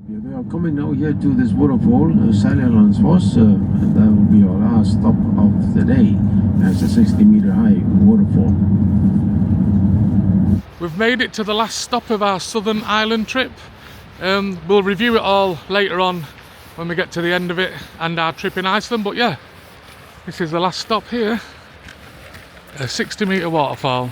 We are coming now here to this waterfall, Seljalandsfoss, and that will be our last stop of the day. That's a 60-meter high waterfall. We've made it to the last stop of our southern island trip. We'll review it all later on when we get to the end of it and our trip in Iceland, but yeah, this is the last stop here. A 60-meter waterfall.